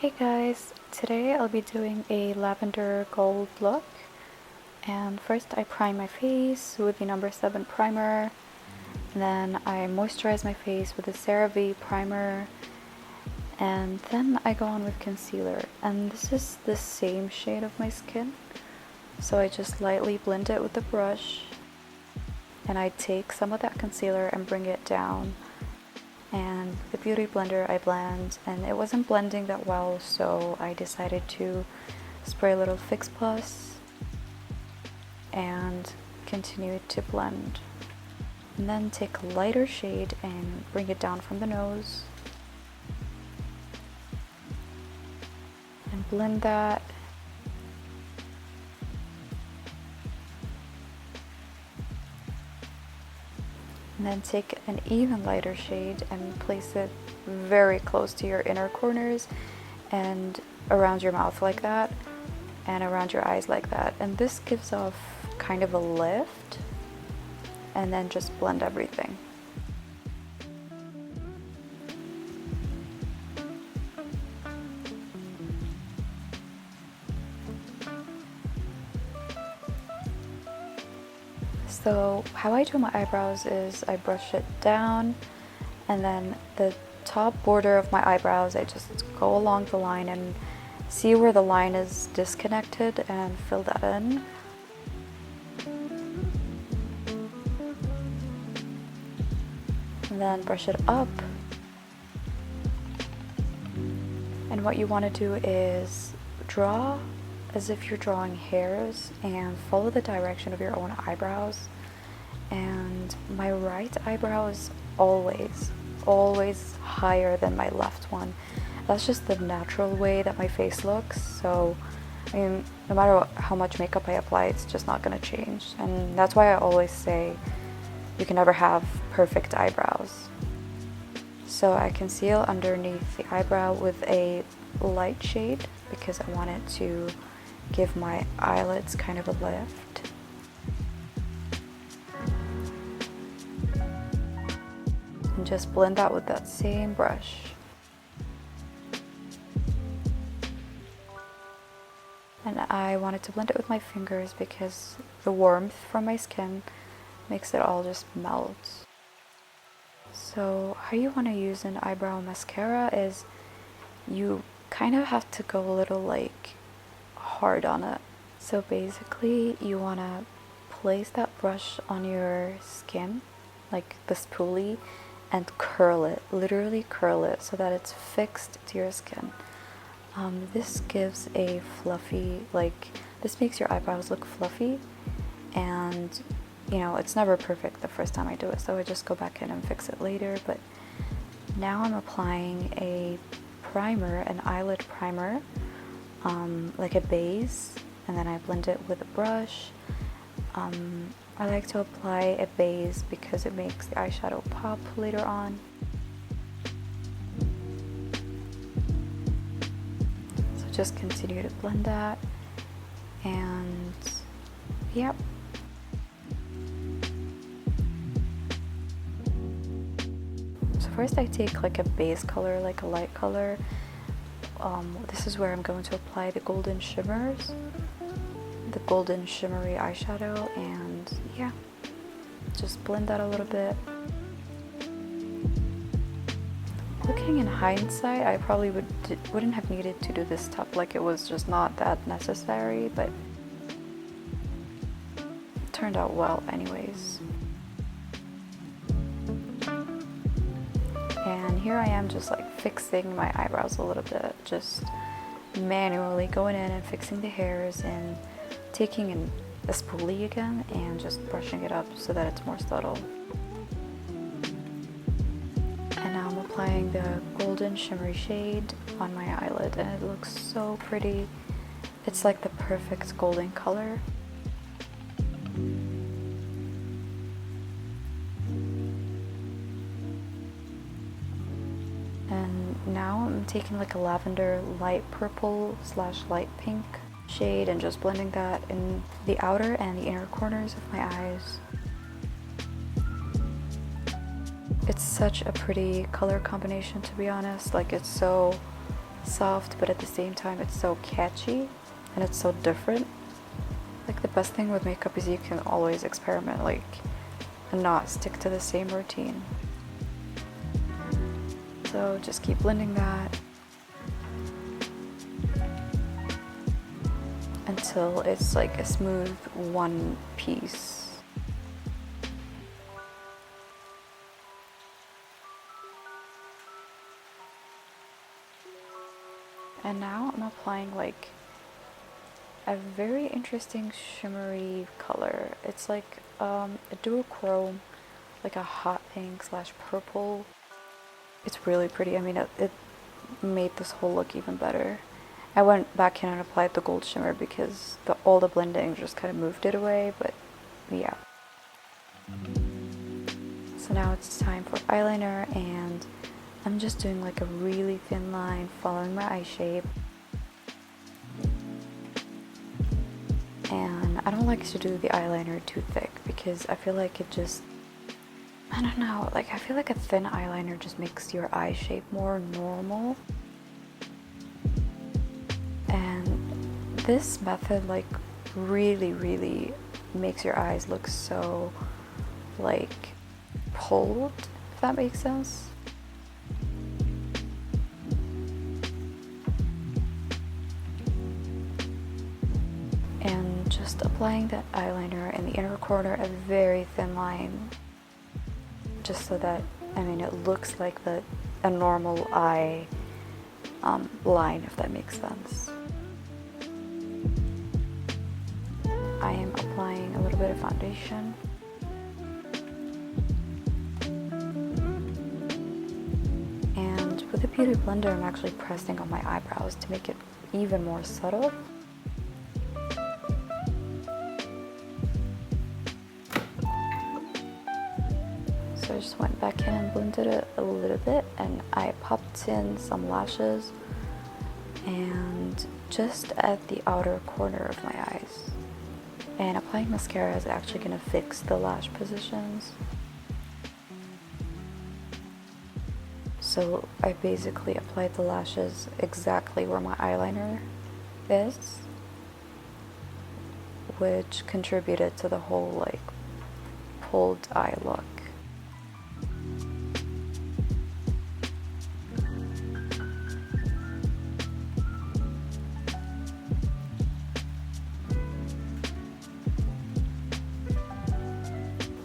Hey guys, today I'll be doing a lavender gold look, and first I prime my face with the number 7 primer, and then I moisturize my face with the CeraVe primer, and then I go on with concealer, and this is the same shade of my skin, so I just lightly blend it with the brush, and I take some of that concealer and bring it down. And the beauty blender I blend, and it wasn't blending that well, so I decided to spray a little Fix Plus and continue to blend. And then take a lighter shade and bring it down from the nose and blend that. And then take an even lighter shade and place it very close to your inner corners and around your mouth like that, and around your eyes like that. And this gives off kind of a lift, and then just blend everything. So how I do my eyebrows is I brush it down, and then the top border of my eyebrows, I just go along the line and see where the line is disconnected and fill that in. And then brush it up. And what you want to do is draw as if you're drawing hairs and follow the direction of your own eyebrows. And my right eyebrow is always higher than my left one. That's just the natural way that my face looks. So I mean, no matter how much makeup I apply, it's just not going to change. And that's why I always say you can never have perfect eyebrows. So I conceal underneath the eyebrow with a light shade because I want it to give my eyelids kind of a lift. And just blend that with that same brush. And I wanted to blend it with my fingers because the warmth from my skin makes it all just melt. So how you want to use an eyebrow mascara is you kind of have to go a little like hard on it. So basically you want to place that brush on your skin, like the spoolie, and curl it, literally curl it so that it's fixed to your skin. This gives a fluffy, this makes your eyebrows look fluffy, and you know, it's never perfect the first time I do it, so I just go back in and fix it later. But now I'm applying a primer, an eyelid primer, like a base, and then I blend it with a brush. I like to apply a base because it makes the eyeshadow pop later on. So just continue to blend that, and yep. So first I take like a base color, like a light color. This is where I'm going to apply the golden shimmers, the golden shimmery eyeshadow, and yeah, just blend that a little bit. Looking in hindsight, I probably wouldn't have needed to do this top, like it was just not that necessary, but it turned out well anyways. And here I am just like fixing my eyebrows a little bit, just manually going in and fixing the hairs and taking a spoolie again and just brushing it up so that it's more subtle. And now I'm applying the golden shimmery shade on my eyelid, and it looks so pretty. It's like the perfect golden color. And now I'm taking like a lavender light purple / light pink shade and just blending that in the outer and the inner corners of my eyes. It's such a pretty color combination, to be honest. Like, it's so soft, but at the same time it's so catchy and it's so different. Like, the best thing with makeup is you can always experiment, like, and not stick to the same routine. So just keep blending that until it's like a smooth one piece. And now I'm applying like a very interesting shimmery color. It's like a duochrome, like a hot pink slash purple. It's really pretty. I mean, it made this whole look even better. I went back in and applied the gold shimmer because all the blending just kind of moved it away, but yeah. So now it's time for eyeliner, and I'm just doing like a really thin line following my eye shape. And I don't like to do the eyeliner too thick because I feel like it just, I don't know, like I feel like a thin eyeliner just makes your eye shape more normal. And this method like really makes your eyes look so like pulled, if that makes sense. And just applying that eyeliner in the inner corner, a very thin line, just so that, I mean, it looks like a normal eye line, if that makes sense. I am applying a little bit of foundation. And with the Beauty Blender, I'm actually pressing on my eyebrows to make it even more subtle. So I just went back in and blended it a little bit, and I popped in some lashes and just at the outer corner of my eyes. And applying mascara is actually going to fix the lash positions. So I basically applied the lashes exactly where my eyeliner is, which contributed to the whole like pulled eye look.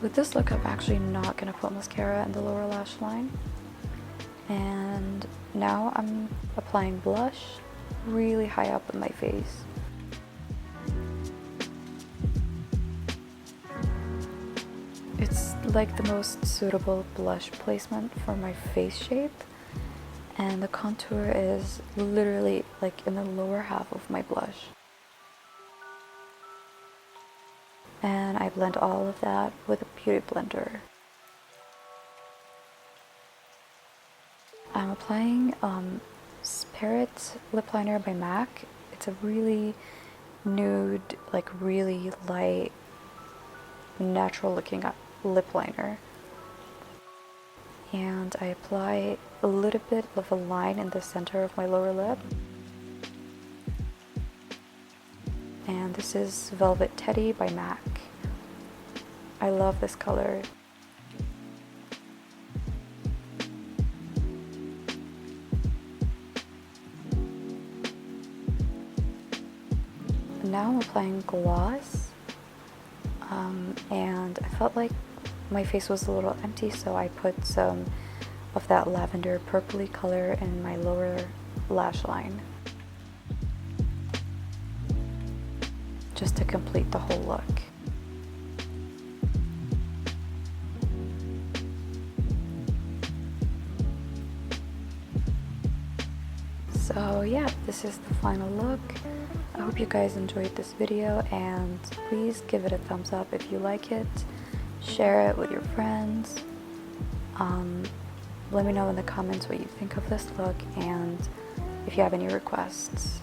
With this look, I'm actually not going to put mascara in the lower lash line. And now I'm applying blush really high up in my face. It's like the most suitable blush placement for my face shape. And the contour is literally like in the lower half of my blush. And I blend all of that with a Beauty Blender. I'm applying Spirit lip liner by MAC. It's a really nude, like really light, natural looking lip liner. And I apply a little bit of a line in the center of my lower lip. And this is Velvet Teddy by MAC. I love this color. Now I'm applying gloss, and I felt like my face was a little empty, so I put some of that lavender purpley color in my lower lash line, just to complete the whole look. So yeah, this is the final look. I hope you guys enjoyed this video, and please give it a thumbs up if you like it. Share it with your friends. Let me know in the comments what you think of this look, and if you have any requests.